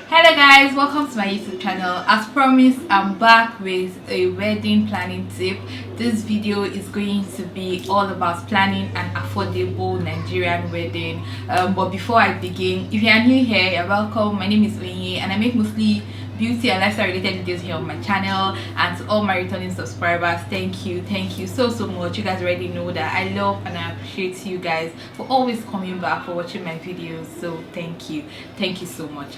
Hello guys, welcome to my YouTube channel. As promised, I'm back with a wedding planning tip. This video is going to be all about planning an affordable Nigerian wedding. But before I begin, if you are new here, you're welcome. My name is Onyinye and I make mostly beauty and lifestyle related videos here on my channel. And to all my returning subscribers, thank you so much. You guys already know that I love and I appreciate you guys for always coming back, for watching my videos. So thank you so much.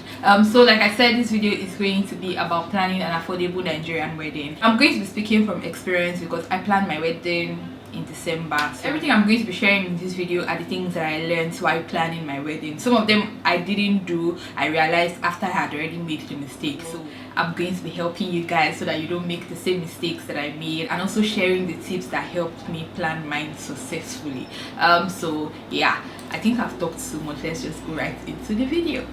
So like I said, this video is going to be about planning an affordable Nigerian wedding. I'm going to be speaking from experience because I planned my wedding in December. So everything I'm going to be sharing in this video are the things that I learned while planning my wedding. Some of them I didn't do, I realized after I had already made the mistake. So I'm going to be helping you guys so that you don't make the same mistakes that I made, and also sharing the tips that helped me plan mine successfully. So yeah, I think I've talked so much. Let's just go right into the video.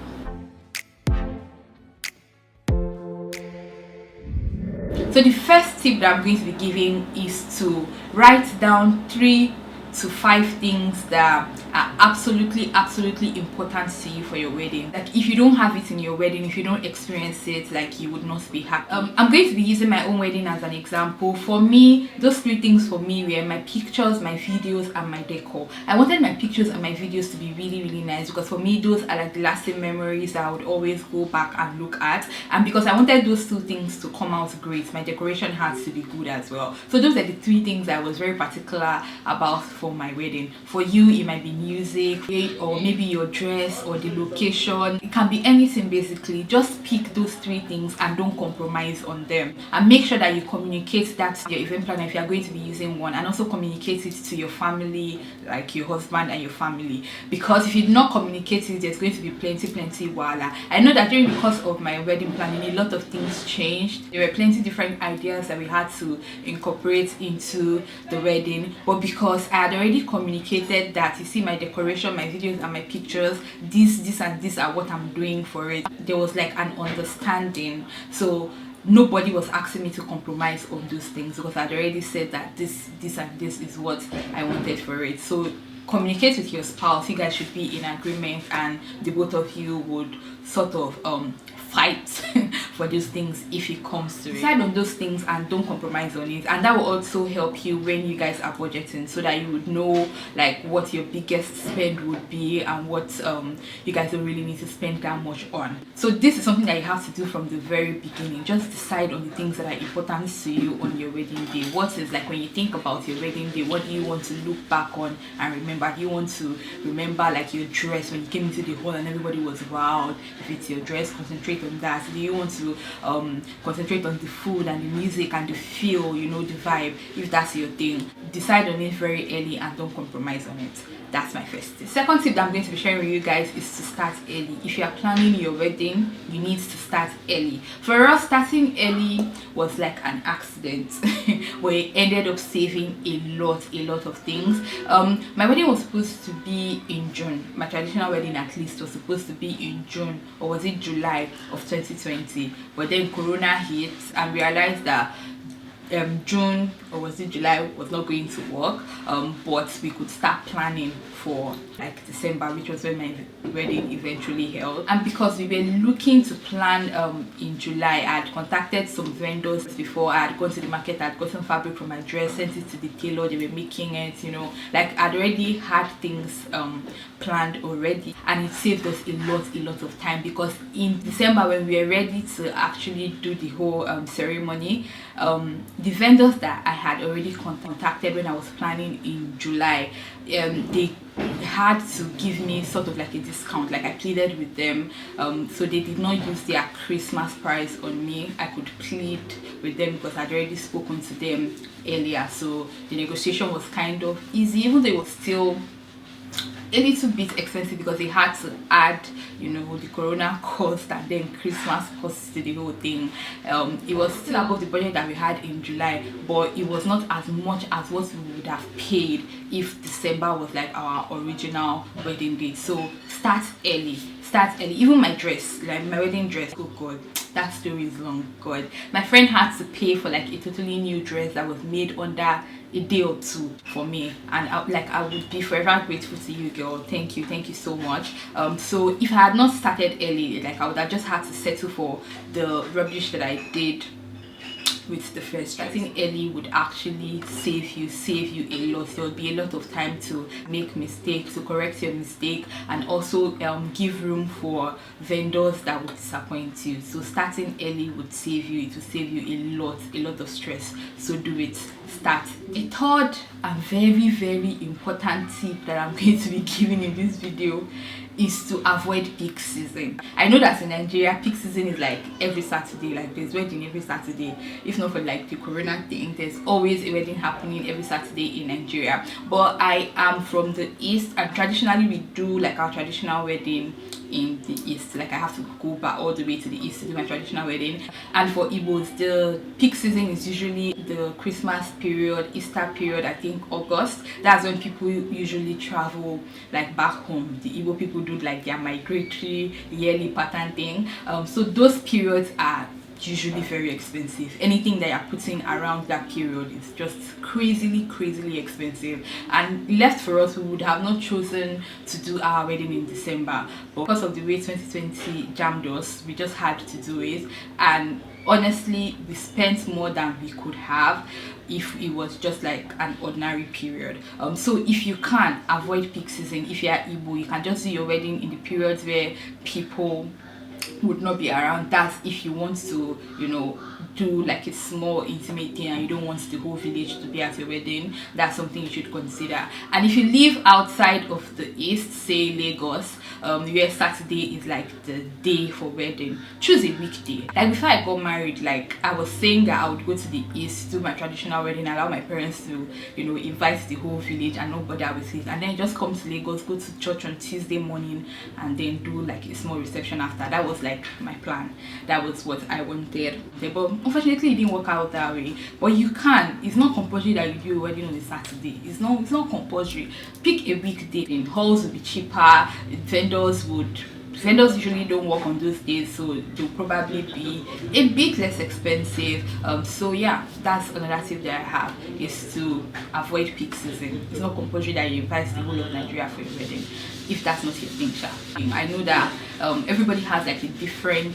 So the first tip that I'm going to be giving is to write down 3 to 5 things that are absolutely important to you for your wedding. Like if you don't have it in your wedding, if you don't experience it, like you would not be happy. I'm going to be using my own wedding as an example. For me, those 3 things for me were my pictures, my videos, and my decor. I wanted my pictures and my videos to be really nice because for me those are like lasting memories that I would always go back and look at, and because I wanted those 2 things to come out great, my decoration has to be good as well. So those are the 3 things I was very particular about for my wedding. For you, it might be music, or maybe your dress, or the location. It can be anything basically. Just pick those 3 things and don't compromise on them, and make sure that you communicate that to your event planner if you are going to be using one, and also communicate it to your family, like your husband and your family, because if you do not communicate it, there's going to be plenty wala. I know that during the course of my wedding planning, a lot of things changed. There were plenty different ideas that we had to incorporate into the wedding, but because I had already communicated that, you see, my decoration, my videos, and my pictures, this and this are what I'm doing for it, there was like an understanding. So nobody was asking me to compromise on those things because I'd already said that this and this is what I wanted for it. So communicate with your spouse. You guys should be in agreement, and the both of you would sort of fight for those things if it comes to it. Decide on those things and don't compromise on it, and that will also help you when you guys are budgeting, so that you would know like what your biggest spend would be and what you guys don't really need to spend that much on. So this is something that you have to do from the very beginning. Just decide on the things that are important to you on your wedding day. What is, like, when you think about your wedding day, what do you want to look back on and remember? Do you want to remember like your dress when you came into the hall and everybody was wowed? If it's your dress, concentrate on that. Do you want to concentrate on the food and the music and the feel, you know, the vibe? If that's your thing, decide on it very early and don't compromise on it. That's my first tip. Second tip that I'm going to be sharing with you guys is to start early. If you are planning your wedding, you need to start early. For us, starting early was like an accident. We ended up saving a lot of things. My wedding was supposed to be in June. My traditional wedding, at least, was supposed to be in June, or was it July of 2020? But then Corona hit and realized that June, or was it July, was not going to work, but we could start planning for like December, which was when my wedding eventually held. And because we were looking to plan in July, I had contacted some vendors before. I had gone to the market, I had gotten fabric from my dress, sent it to the tailor, they were making it, you know, like I'd already had things planned already, and it saved us a lot of time, because in December, when we were ready to actually do the whole ceremony, the vendors that I had already contacted when I was planning in July, they had to give me sort of like a discount. Like I pleaded with them, so they did not use their Christmas price on me. I could plead with them because I'd already spoken to them earlier, so the negotiation was kind of easy, even though it was still a little bit expensive because they had to add, you know, the Corona cost and then Christmas cost to the whole thing. It was still above the budget that we had in July, but it was not as much as what we would have paid if December was like our original wedding date. So start early. Even my dress, like my wedding dress, oh god, that story is long. God, my friend had to pay for like a totally new dress that was made under a day or two for me, and I would be forever grateful to you, girl. Thank you so much. So if I had not started early, like I would have just had to settle for the rubbish that I did with the first. Starting early would actually save you a lot. There would be a lot of time to make mistakes, to correct your mistake, and also give room for vendors that would disappoint you. So starting early would save you. It will save you a lot of stress. So do it. Start. The third and very important tip that I'm going to be giving in this video is to avoid peak season. I know that in Nigeria, peak season is like every Saturday, like there's wedding every Saturday. If not for like the corona thing, there's always a wedding happening every Saturday in Nigeria. But I am from the east, and traditionally we do like our traditional wedding in the east. Like I have to go back all the way to the east to do my traditional wedding. And for Igbos, the peak season is usually the Christmas period, Easter period, I think August. That's when people usually travel like back home. The Igbo people do like their migratory yearly pattern thing. So those periods are usually very expensive. Anything that you're putting around that period is just crazily expensive, and left for us, we would have not chosen to do our wedding in December, but because of the way 2020 jammed us, we just had to do it. And honestly, we spent more than we could have if it was just like an ordinary period. So if you can avoid peak season, if you are Igbo, you can just do your wedding in the periods where people would not be around. That's if you want to, you know, do like a small intimate thing and you don't want the whole village to be at your wedding. That's something you should consider. And if you live outside of the east, say Lagos, where Saturday is like the day for wedding, choose a weekday. Like before I got married, like I was saying that I would go to the east, do my traditional wedding, allow my parents to, you know, invite the whole village and not bother with it, and then just come to Lagos, go to church on Tuesday morning, and then do like a small reception after. That was like my plan. That was what I wanted. But unfortunately it didn't work out that way. But you can. It's not compulsory that you do a wedding on a Saturday. It's not compulsory. Pick a weekday. In halls will be cheaper. Vendors usually don't work on those days, so they'll probably be a bit less expensive. So yeah, that's another tip that I have, is to avoid peak season. It's not compulsory that you invite the whole of Nigeria for your wedding, if that's not your thing, sha. I know that everybody has like a different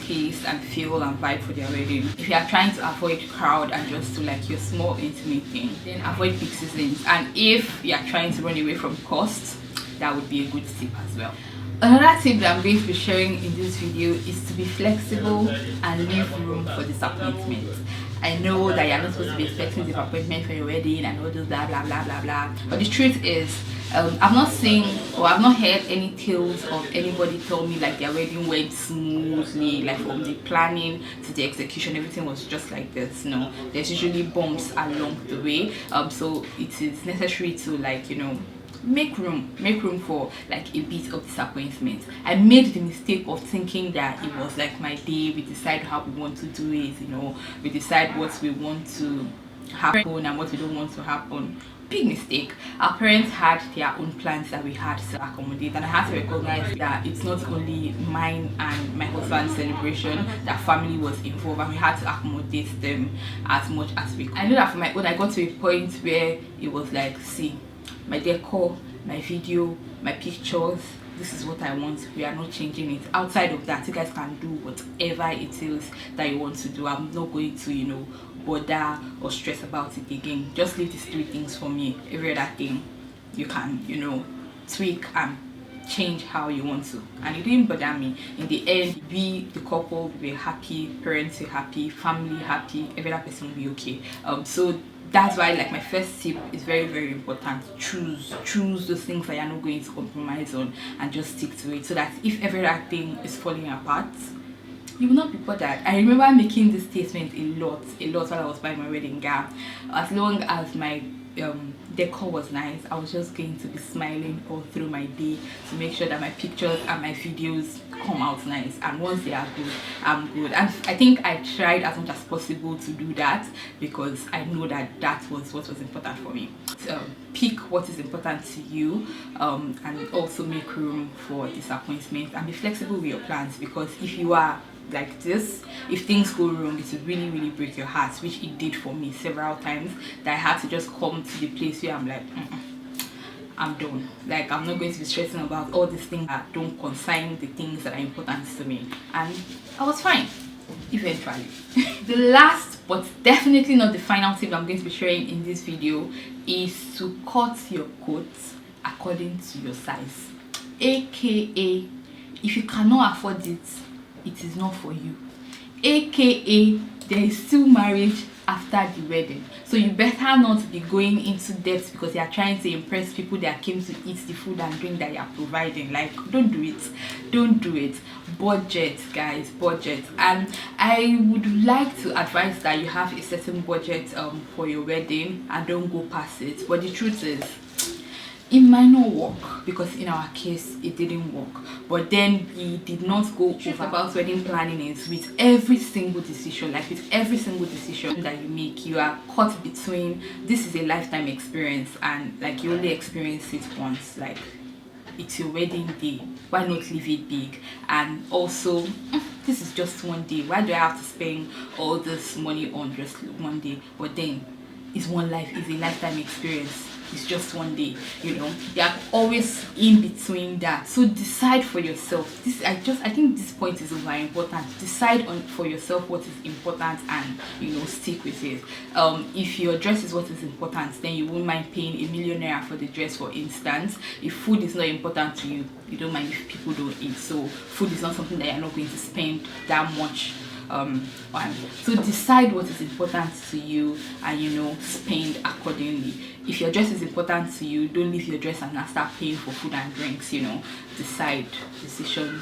taste and feel and vibe for their wedding. If you are trying to avoid crowd and just do like your small intimate thing, then avoid peak seasons. And if you are trying to run away from costs, that would be a good tip as well. Another tip that I'm going to be sharing in this video is to be flexible and leave room for disappointment. I know that you're not supposed to be expecting disappointment for your wedding and all those blah blah blah, but the truth is, I've not seen or I've not heard any tales of anybody tell me like their wedding went smoothly, like from the planning to the execution, everything was just like this. No, there's usually bumps along the way. So it is necessary to, like, you know, make room for like a bit of disappointment. I made the mistake of thinking that it was like my day, we decide how we want to do it, you know, we decide what we want to happen and what we don't want to happen. Big mistake. Our parents had their own plans that we had to accommodate, and I had to recognize that it's not only mine and my husband's celebration, that family was involved, and we had to accommodate them as much as we could. I know that for my own, I got to a point where it was like, see, my decor, my video, my pictures, this is what I want. We are not changing it. Outside of that, you guys can do whatever it is that you want to do. I'm not going to, you know, bother or stress about it again. Just leave these three things for me. Every other thing you can, you know, tweak and change how you want to. And it didn't bother me. In the end, we, the couple, we're happy, parents are happy, family happy, every other person will be okay. So that's why, like, my first tip is very important. Choose those things that you're not going to compromise on, and just stick to it, so that if every other thing is falling apart, you will not be bothered. I remember making this statement a lot while I was buying my wedding gown. As long as my decor was nice, I was just going to be smiling all through my day to make sure that my pictures and my videos come out nice, and once they are good, I'm good. And I think I tried as much as possible to do that, because I know that that was what was important for me. So pick what is important to you, and also make room for disappointment, and be flexible with your plans, because if you are like this, if things go wrong, it will really, really break your heart, which it did for me several times, that I had to just come to the place where I'm like, I'm done. Like, I'm not going to be stressing about all these things that don't concern the things that are important to me. And I was fine eventually. The last but definitely not the final tip I'm going to be sharing in this video is to cut your coat according to your size, aka if you cannot afford it, it is not for you, aka there is still marriage after the wedding. So you better not be going into debt because you are trying to impress people that came to eat the food and drink that you are providing. Like, don't do it. Budget, guys, budget. And I would like to advise that you have a certain budget for your wedding and don't go past it. But the truth is, it might not work, because in our case it didn't work. But then we did not go over. About wedding planning is with every single decision, like with every single decision that you make, you are caught between this is a lifetime experience and like you only experience it once. Like, it's your wedding day, why not leave it big? And also, this is just one day, why do I have to spend all this money on just one day? But then it's one life, it's a lifetime experience. It's just one day, you know. You're always in between that. So decide for yourself. I think this point is very important. Decide for yourself what is important and, you know, stick with it. If your dress is what is important, then you won't mind paying a millionaire for the dress, for instance. If food is not important to you, you don't mind if people don't eat. So food is not something that you're not going to spend that much on. So decide what is important to you and, you know, spend accordingly. If your dress is important to you, don't leave your dress and now start paying for food and drinks, you know. Decide. Decision.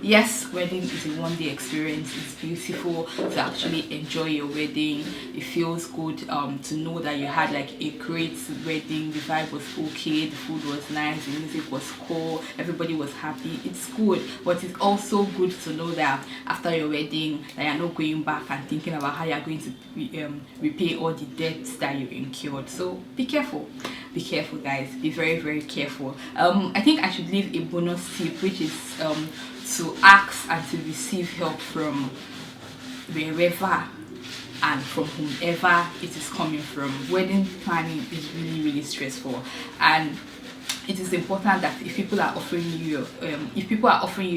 Yes, wedding is a one-day experience. It's beautiful to actually enjoy your wedding. It feels good to know that you had like a great wedding. The vibe was okay, the food was nice, the music was cool, everybody was happy. It's good, but it's also good to know that after your wedding, that you're not going back and thinking about how you're going to repay all the debts that you incurred. So be careful, guys. Be very, very careful. I think I should leave a bonus tip, which is to ask and to receive help from wherever and from whomever it is coming from. Wedding planning is really, really stressful, and it is important that if people are offering you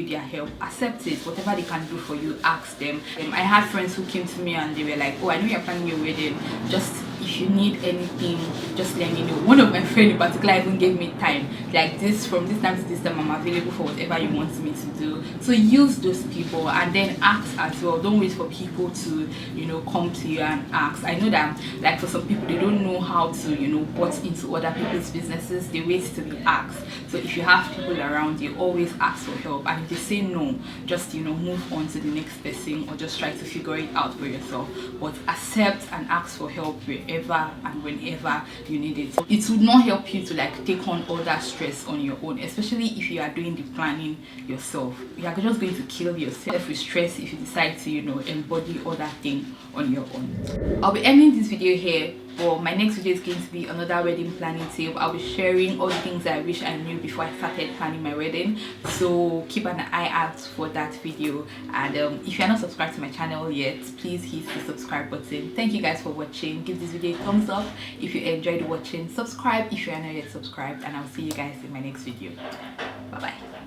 their help, accept it. Whatever they can do for you, ask them. I had friends who came to me and they were like, oh, I know you're planning your wedding, just if you need anything, just let me know. One of my friends in particular even gave me time, like this, from this time to this time I'm available for whatever you want me to do. So use those people and then ask as well. Don't wait for people to, you know, come to you and ask. I know that, like, for some people, they don't know how to, you know, butt into other people's businesses. They wait to be asked. So if you have people around you, always ask for help, and if they say no, just, you know, move on to the next person or just try to figure it out for yourself. But accept and ask for help wherever and whenever you need it. It would not help you to like take on all that stress on your own, especially if you are doing the planning yourself. You are just going to kill yourself with stress if you decide to, you know, embody all that thing on your own. I'll be ending this video here. But my next video is going to be another wedding planning tip. I'll be sharing all the things that I wish I knew before I started planning my wedding. So keep an eye out for that video. And if you're not subscribed to my channel yet, please hit the subscribe button. Thank you guys for watching. Give this video a thumbs up if you enjoyed watching. Subscribe if you are not yet subscribed. And I'll see you guys in my next video. Bye bye.